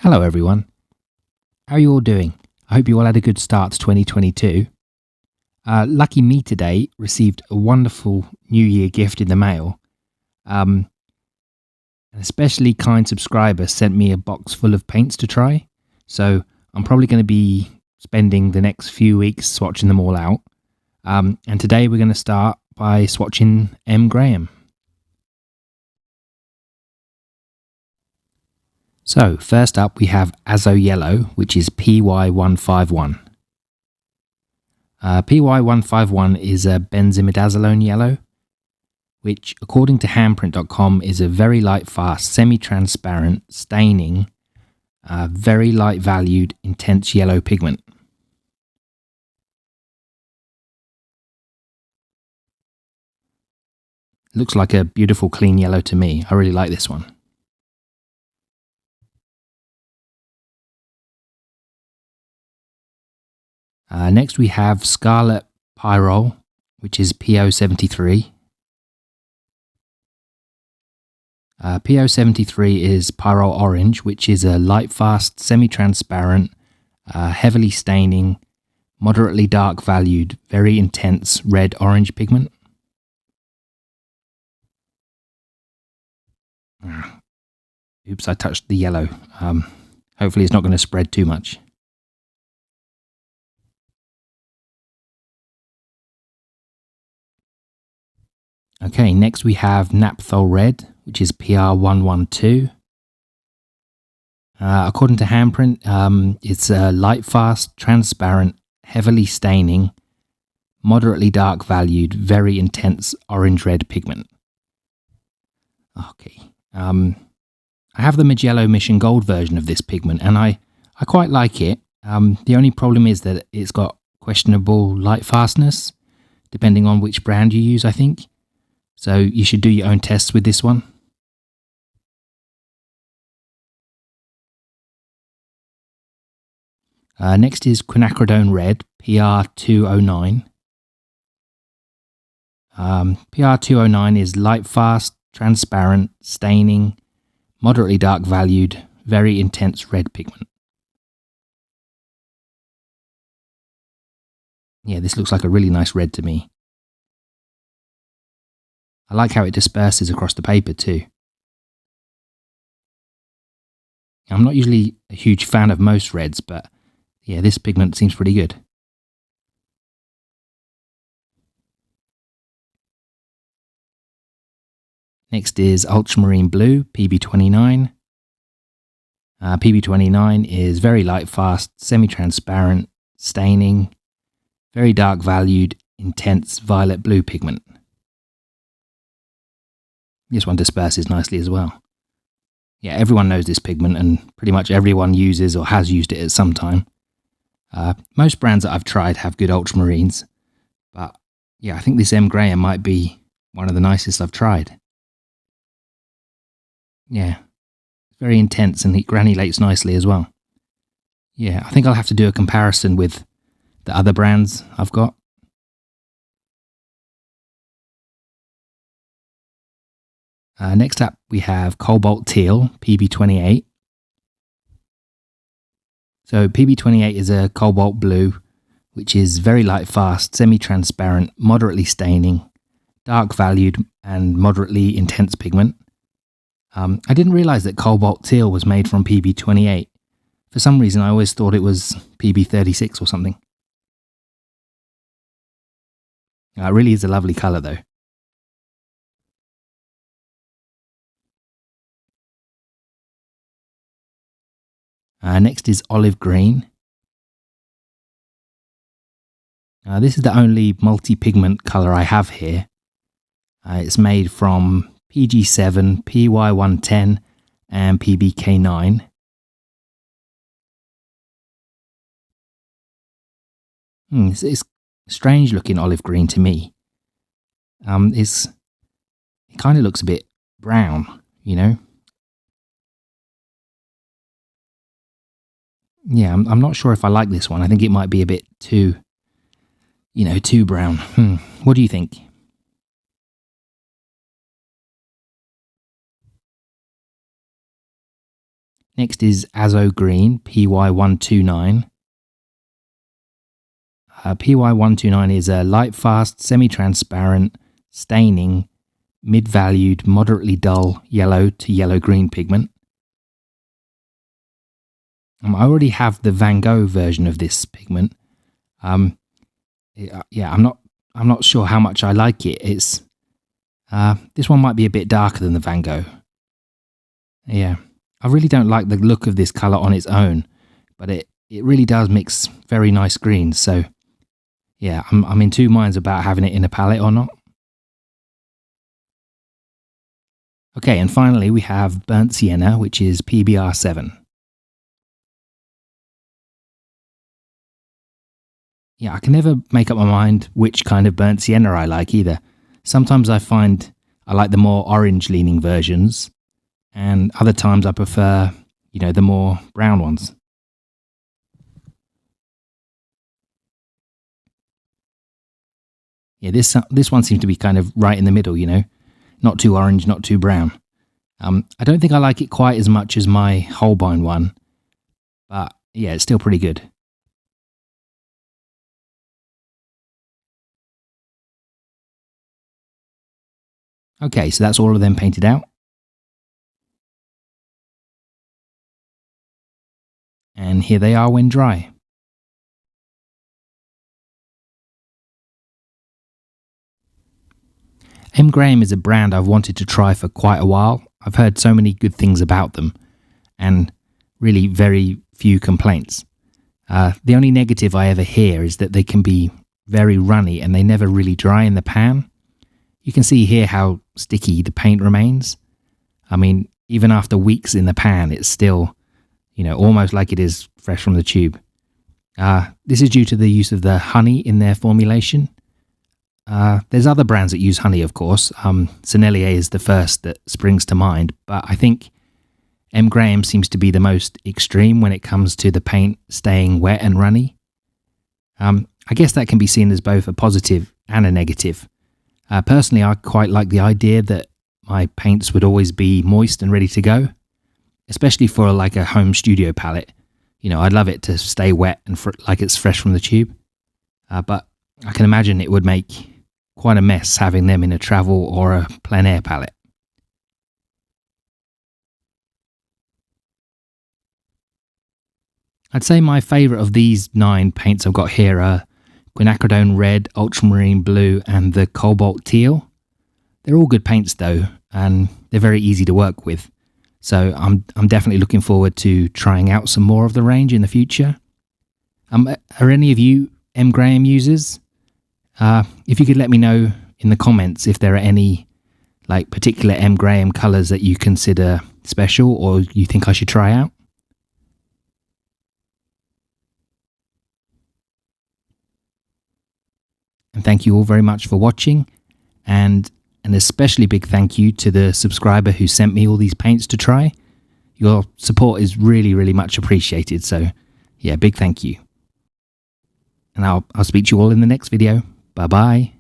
Hello everyone, how are you all doing? I hope you all had a good start to 2022. Lucky me today received a wonderful New Year gift in the mail. An especially kind subscriber sent me a box full of paints to try, so I'm probably going to be spending the next few weeks swatching them all out. And today we're going to start by swatching M. Graham. So first up we have Azo Yellow, which is PY151. PY151 is a benzimidazolone yellow, which according to handprint.com is a very light fast, semi-transparent, staining, very light valued, intense yellow pigment. Looks like a beautiful clean yellow to me. I really like this one. Next we have Scarlet Pyrrole, which is PO73. PO73 is Pyrrole Orange, which is a light fast, semi-transparent, heavily staining, moderately dark valued, very intense red-orange pigment. Oops, I touched the yellow. Hopefully it's not going to spread too much. Okay, next we have Naphthol Red, which is PR112. According to handprint, it's a light fast, transparent, heavily staining, moderately dark valued, very intense orange-red pigment. Okay, I have the Magello Mission Gold version of this pigment, and I quite like it. The only problem is that it's got questionable light fastness, depending on which brand you use, I think. So you should do your own tests with this one. Next is Quinacridone Red, PR209. PR209 is light fast, transparent, staining, moderately dark valued, very intense red pigment. Yeah, this looks like a really nice red to me. I like how it disperses across the paper too. I'm not usually a huge fan of most reds, but yeah, this pigment seems pretty good. Next is Ultramarine Blue, PB29. PB29 is very light fast, semi-transparent, staining, very dark valued, intense violet blue pigment. This one disperses nicely as well. Yeah, everyone knows this pigment and pretty much everyone uses or has used it at some time. Most brands that I've tried have good ultramarines, but yeah, I think this M. Graham might be one of the nicest I've tried. Yeah, very intense and it granulates nicely as well. Yeah, I think I'll have to do a comparison with the other brands I've got. Next up, we have Cobalt Teal, PB28. So PB28 is a cobalt blue, which is very light fast, semi-transparent, moderately staining, dark valued, and moderately intense pigment. I didn't realize that Cobalt Teal was made from PB28. For some reason, I always thought it was PB36 or something. It really is a lovely color though. Next is Olive Green. This is the only multi-pigment colour I have here. It's made from PG7, PY110 and PBK9. It's strange looking olive green to me. It kind of looks a bit brown, you know? Yeah, I'm not sure if I like this one. I think it might be a bit too, too brown. What do you think? Next is Azo Green, PY129. PY129 is a light fast, semi-transparent, staining, mid-valued, moderately dull yellow to yellow-green pigment. I already have the Van Gogh version of this pigment. Yeah, I'm not sure how much I like it. It's this one might be a bit darker than the Van Gogh. Yeah, I really don't like the look of this colour on its own, but it really does mix very nice greens. So yeah, I'm in two minds about having it in a palette or not. Okay, and finally we have Burnt Sienna, which is PBR7. Yeah, I can never make up my mind which kind of burnt sienna I like either. Sometimes I find I like the more orange-leaning versions, and other times I prefer, the more brown ones. Yeah, this one seems to be kind of right in the middle, not too orange, not too brown. I don't think I like it quite as much as my Holbein one, but yeah, it's still pretty good. Okay, so that's all of them painted out. And here they are when dry. M. Graham is a brand I've wanted to try for quite a while. I've heard so many good things about them, and really very few complaints. The only negative I ever hear is that they can be very runny and they never really dry in the pan. You can see here how sticky the paint remains. I mean, even after weeks in the pan, it's still, almost like it is fresh from the tube. This is due to the use of the honey in their formulation. There's other brands that use honey, of course. Sennelier is the first that springs to mind, but I think M. Graham seems to be the most extreme when it comes to the paint staying wet and runny. I guess that can be seen as both a positive and a negative. Personally, I quite like the idea that my paints would always be moist and ready to go, especially for like a home studio palette. I'd love it to stay wet and like it's fresh from the tube. But I can imagine it would make quite a mess having them in a travel or a plein air palette. I'd say my favourite of these 9 paints I've got here are Quinacridone Red, Ultramarine Blue and the Cobalt Teal. They're all good paints though, and they're very easy to work with. So I'm definitely looking forward to trying out some more of the range in the future. Are any of you M. Graham users? If you could let me know in the comments if there are any particular M. Graham colours that you consider special or you think I should try out. And thank you all very much for watching, and an especially big thank you to the subscriber who sent me all these paints to try. Your support is really, really much appreciated, so yeah, big thank you. And I'll speak to you all in the next video. Bye bye.